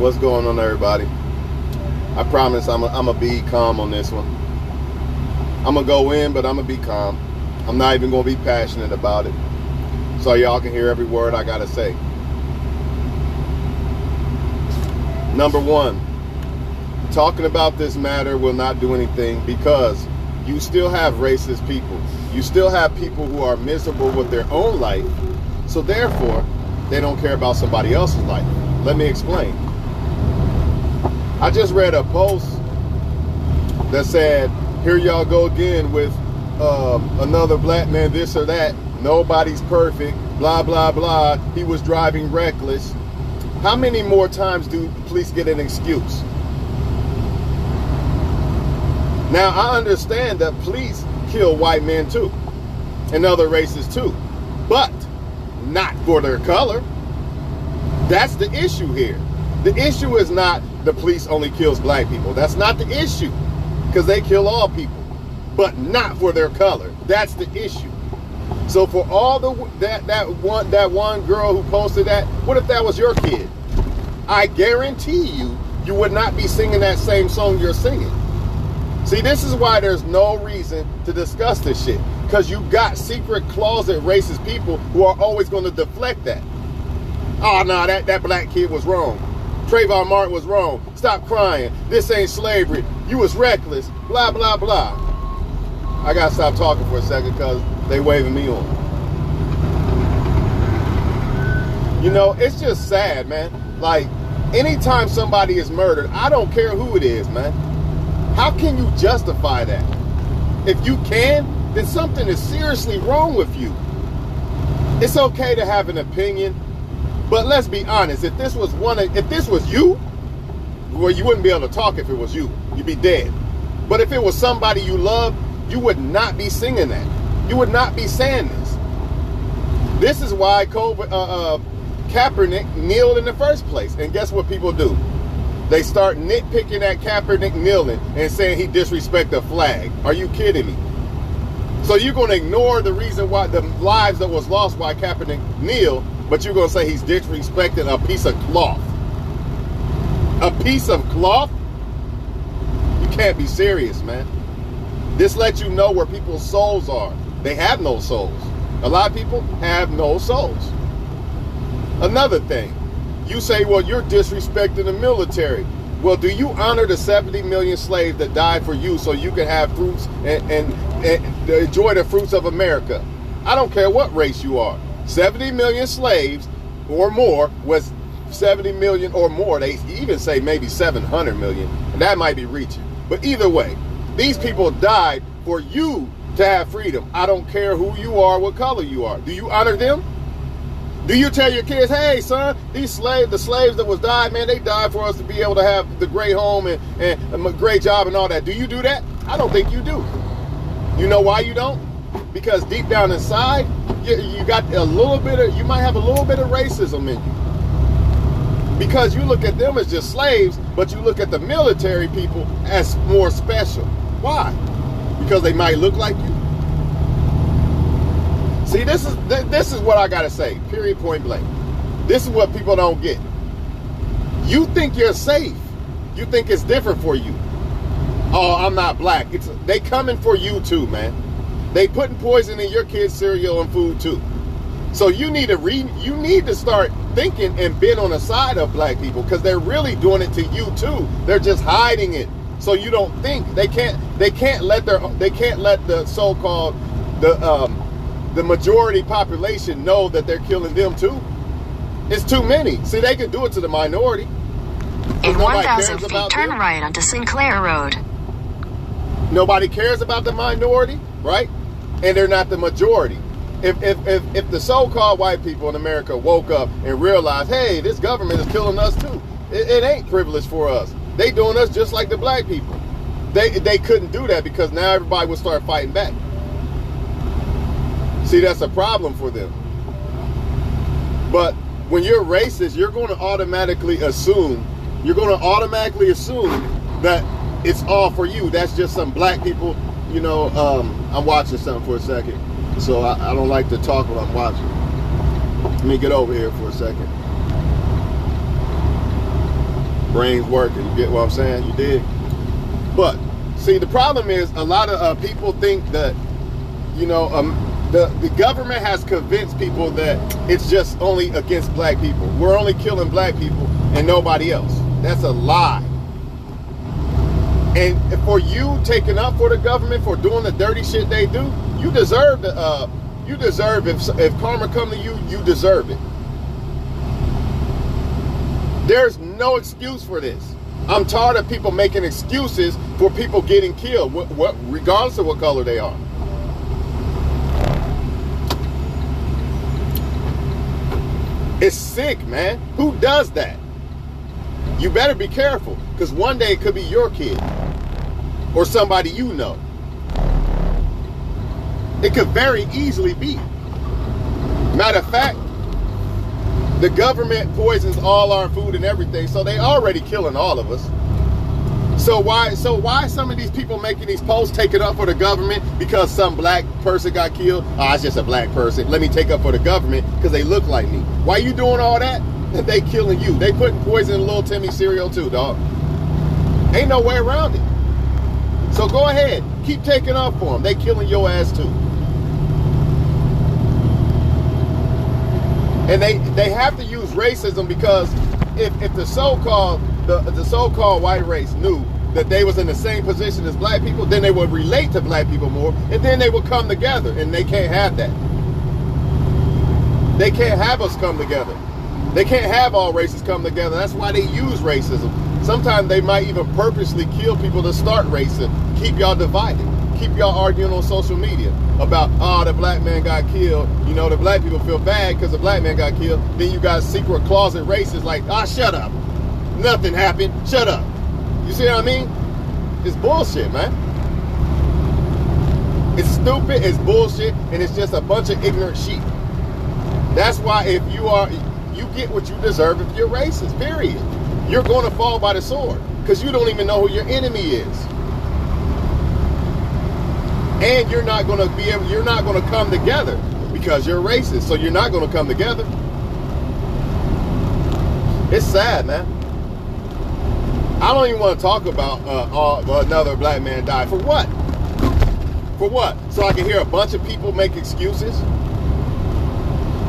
What's going on, everybody? I promise I'm gonna be calm on this one. I'm gonna go in, but I'm gonna be calm. I'm not even gonna be passionate about it, so y'all can hear every word I gotta say. Number one, talking about this matter will not do anything because you still have racist people. You still have people who are miserable with their own life, so therefore they don't care about somebody else's life. Let me explain. I just read a post that said, here y'all go again with another black man, this or that. Nobody's perfect, blah, blah, blah. He was driving reckless. How many more times do police get an excuse? Now, I understand that police kill white men too, and other races too, but not for their color. That's the issue here. The issue is not the police only kills black people. That's not the issue, because they kill all people, but not for their color. That's the issue. So for all that one girl who posted that, what if that was your kid? I guarantee you would not be singing that same song you're singing. See, this is why there's no reason to discuss this shit, because you got secret closet racist people who are always going to deflect that. Oh, no, that black kid was wrong. Trayvon Martin was wrong. Stop crying. This ain't slavery. You was reckless. Blah, blah, blah. I got to stop talking for a second because they waving me on. You know, it's just sad, man. Like, anytime somebody is murdered, I don't care who it is, man. How can you justify that? If you can, then something is seriously wrong with you. It's okay to have an opinion, but let's be honest. If this was you, well, you wouldn't be able to talk if it was you. You'd be dead. But if it was somebody you love, you would not be singing that. You would not be saying this. This is why Kaepernick kneeled in the first place. And guess what people do? They start nitpicking at Kaepernick kneeling and saying he disrespected the flag. Are you kidding me? So you're going to ignore the reason why the lives that was lost by Kaepernick kneel, but you're going to say he's disrespecting a piece of cloth. A piece of cloth? You can't be serious, man. This lets you know where people's souls are. They have no souls. A lot of people have no souls. Another thing, you say, well, you're disrespecting the military. Well, do you honor the 70 million slaves that died for you so you can have fruits and enjoy the fruits of America? I don't care what race you are. 70 million slaves or more was 70 million or more. They even say maybe 700 million. And that might be reaching. But either way, these people died for you to have freedom. I don't care who you are, what color you are. Do you honor them? Do you tell your kids, hey, son, the slaves that was died, man, they died for us to be able to have the great home and a great job and all that. Do you do that? I don't think you do. You know why you don't? Because deep down inside, you got you might have a little bit of racism in you. Because you look at them as just slaves, but you look at the military people as more special. Why? Because they might look like you. See, this is what I gotta say, period, point blank. This is what people don't get. You think you're safe. You think it's different for you. Oh, I'm not black. They coming for you too, man. They putting poison in your kids' cereal and food too. So you need to start thinking and being on the side of black people, because they're really doing it to you too. They're just hiding it so you don't think. They can't let the so-called the majority population know that they're killing them too. It's too many. See, they can do it to the minority. In 1,000 feet, turn right onto Sinclair Road. Nobody cares about the minority, right? And they're not the majority. If the so-called white people in America woke up and realized, hey, this government is killing us too. It ain't privileged for us. They doing us just like the black people. They couldn't do that because now everybody would start fighting back. See, that's a problem for them. But when you're racist, you're going to automatically assume that it's all for you. That's just some black people, you know. I'm watching something for a second, so I don't like to talk while I'm watching. Let me get over here for a second. Brains working. You get what I'm saying? You did. But see, the problem is a lot of people think that, you know, the government has convinced people that it's just only against black people. We're only killing black people and nobody else. That's a lie. And for you taking up for the government for doing the dirty shit they do, you deserve the. You deserve, if karma come to you, you deserve it. There's no excuse for this. I'm tired of people making excuses for people getting killed, regardless of what color they are. It's sick, man. Who does that? You better be careful, because one day it could be your kid or somebody you know. It could very easily be. Matter of fact, the government poisons all our food and everything, so they already killing all of us. So why some of these people making these posts taking up for the government because some black person got killed? Oh, it's just a black person. Let me take up for the government because they look like me. Why you doing all that? They killing you. They putting poison in Little Timmy cereal too, dog. Ain't no way around it. So go ahead, keep taking up for them. They killing your ass too. And they have to use racism because if the so-called white race knew that they was in the same position as black people, then they would relate to black people more, and then they would come together, and they can't have that. They can't have us come together. They can't have all races come together. That's why they use racism. Sometimes they might even purposely kill people to start racism, keep y'all divided. Keep y'all arguing on social media about, oh, the black man got killed. You know, the black people feel bad because the black man got killed. Then you got secret closet racists like, shut up. Nothing happened. Shut up. You see what I mean? It's bullshit, man. It's stupid, it's bullshit, and it's just a bunch of ignorant sheep. That's why if you get what you deserve if you're racist, period. You're going to fall by the sword because you don't even know who your enemy is. And you're not going to come together because you're racist. So you're not going to come together. It's sad, man. I don't even want to talk about another black man died. For what? For what? So I can hear a bunch of people make excuses?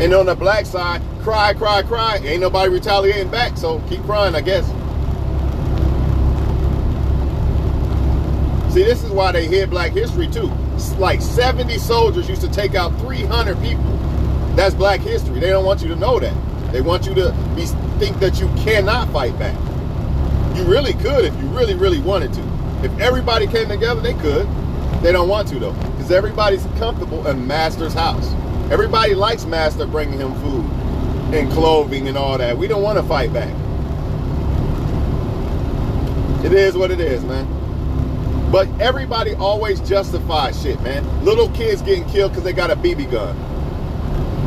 And on the black side, cry, cry, cry. Ain't nobody retaliating back, so keep crying, I guess. See, this is why they hid Black History too. Like 70 soldiers used to take out 300 people. That's Black History. They don't want you to know that. They want you to think that you cannot fight back. You really could if you really, really wanted to. If everybody came together, they could. They don't want to though, because everybody's comfortable in Master's house. Everybody likes Master bringing him food and clothing and all that. We don't want to fight back. It is what it is, man. But everybody always justifies shit, man. Little kids getting killed because they got a BB gun.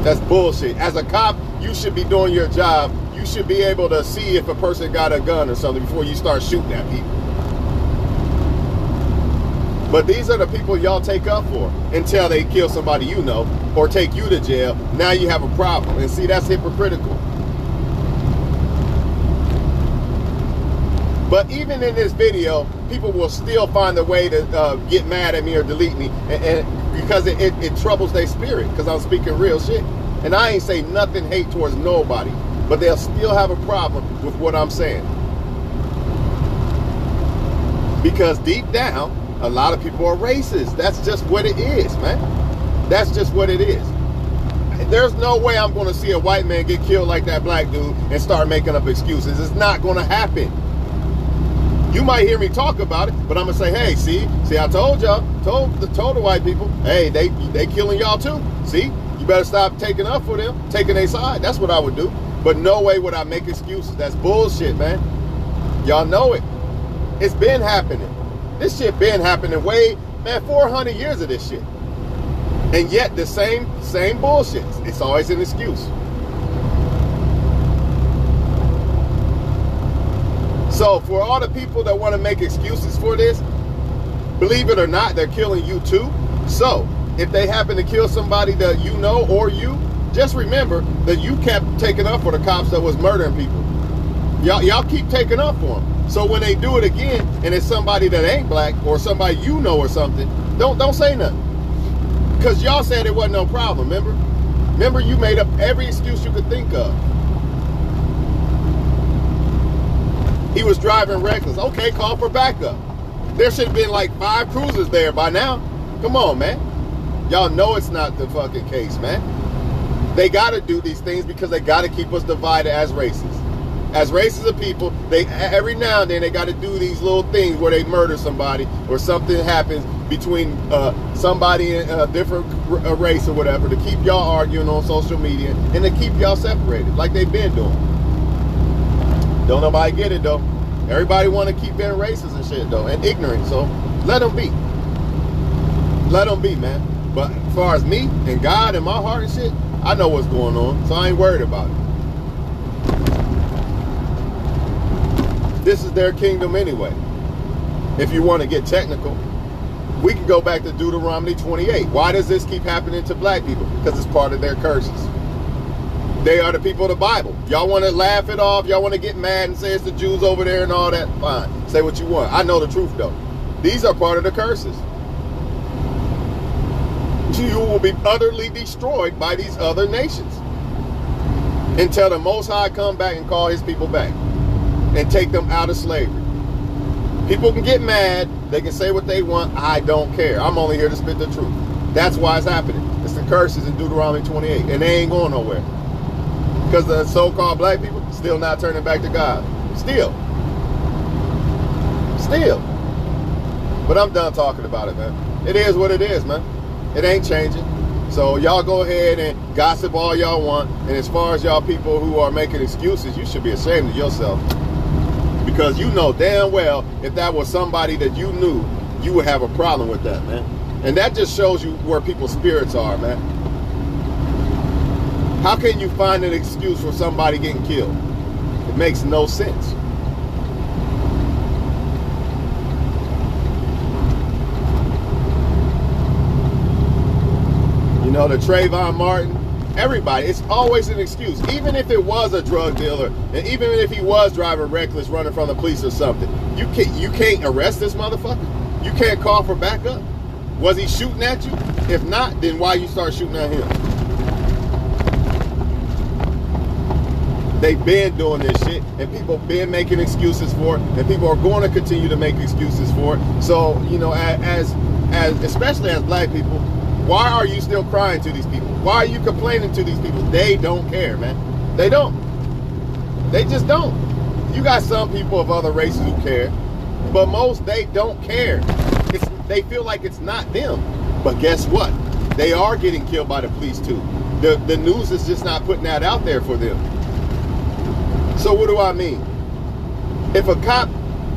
That's bullshit. As a cop, you should be doing your job. You should be able to see if a person got a gun or something before you start shooting at people. But these are the people y'all take up for until they kill somebody you know or take you to jail. Now you have a problem. And see, that's hypocritical. But even in this video, people will still find a way to get mad at me or delete me, and because it troubles their spirit, because I'm speaking real shit. And I ain't say nothing hate towards nobody, but they'll still have a problem with what I'm saying. Because deep down, a lot of people are racist. That's just what it is, man. That's just what it is. There's no way I'm going to see a white man get killed like that black dude and start making up excuses. It's not going to happen. You might hear me talk about it, but I'm gonna say, hey, see, I told y'all, told the white people, hey, they killing y'all too. See, you better stop taking up for them, taking their side. That's what I would do. But no way would I make excuses. That's bullshit, man. Y'all know it. It's been happening. This shit been happening way, man, 400 years of this shit. And yet the same bullshit. It's always an excuse. So for all the people that want to make excuses for this, believe it or not, they're killing you too. So if they happen to kill somebody that you know or you, just remember that you kept taking up for the cops that was murdering people. Y'all keep taking up for them. So when they do it again, and it's somebody that ain't black or somebody you know or something, don't say nothing. Because y'all said it wasn't no problem, remember? Remember, you made up every excuse you could think of. He was driving reckless. Okay, call for backup. There should have been like 5 cruisers there by now. Come on, man. Y'all know it's not the fucking case, man. They got to do these things because they got to keep us divided as races. As races of people, they every now and then they got to do these little things where they murder somebody or something happens between somebody in a different race or whatever to keep y'all arguing on social media and to keep y'all separated like they've been doing. Don't nobody get it though. Everybody want to keep being racist and shit though and ignorant, so let them be. Let them be, man. But as far as me and God and my heart and shit, I know what's going on, so I ain't worried about it. This is their kingdom anyway. If you want to get technical, we can go back to Deuteronomy 28. Why does this keep happening to black people? Because it's part of their curses. They are the people of the Bible. Y'all want to laugh it off, y'all want to get mad and say it's the Jews over there and all that, fine. Say what you want. I know the truth though. These are part of the curses. You will be utterly destroyed by these other nations until the Most High come back and call his people back and take them out of slavery. People can get mad, they can say what they want, I don't care. I'm only here to spit the truth. That's why it's happening. It's the curses in Deuteronomy 28, and they ain't going nowhere. Because the so-called black people still not turning back to God. Still. But I'm done talking about it, man. It is what it is, man. It ain't changing. So y'all go ahead and gossip all y'all want. And as far as y'all people who are making excuses, you should be ashamed of yourself. Because you know damn well if that was somebody that you knew, you would have a problem with that, man. And that just shows you where people's spirits are, man. How can you find an excuse for somebody getting killed? It makes no sense. You know, the Trayvon Martin, everybody, it's always an excuse. Even if it was a drug dealer, and even if he was driving reckless, running from the police or something, you can't arrest this motherfucker. You can't call for backup. Was he shooting at you? If not, then why you start shooting at him? They've been doing this shit, and people been making excuses for it, and people are going to continue to make excuses for it. So, you know, as especially as black people, why are you still crying to these people? Why are you complaining to these people? They don't care, man. They don't. They just don't. You got some people of other races who care, but most, they don't care. They feel like it's not them. But guess what? They are getting killed by the police too. The news is just not putting that out there for them. So what do I mean? If a cop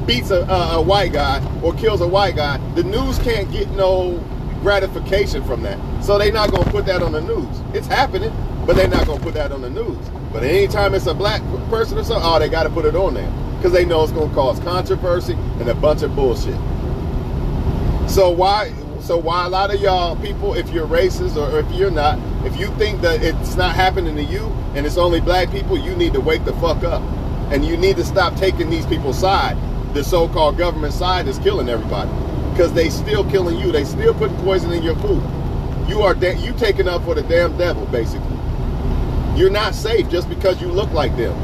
beats a white guy or kills a white guy, the news can't get no gratification from that. So they're not going to put that on the news. It's happening, but they're not going to put that on the news. But anytime it's a black person or something, oh, they got to put it on there because they know it's going to cause controversy and a bunch of bullshit. So why a lot of y'all people, if you're racist or if you're not, if you think that it's not happening to you and it's only black people, you need to wake the fuck up. And you need to stop taking these people's side. The so-called government side is killing everybody. Because they still killing you. They still putting poison in your food. You taking up for the damn devil, basically. You're not safe just because you look like them.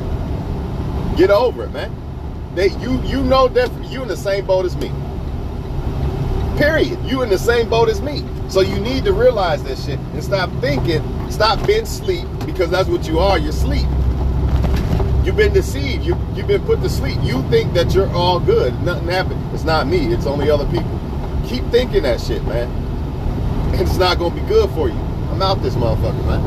Get over it, man. You know that you in the same boat as me. Period. You in the same boat as me. So you need to realize that shit and stop thinking, stop being sleep, because that's what you are. You're sleep. You've been deceived. You've been put to sleep. You think that you're all good. Nothing happened. It's not me. It's only other people. Keep thinking that shit, man. And it's not going to be good for you. I'm out this motherfucker, man.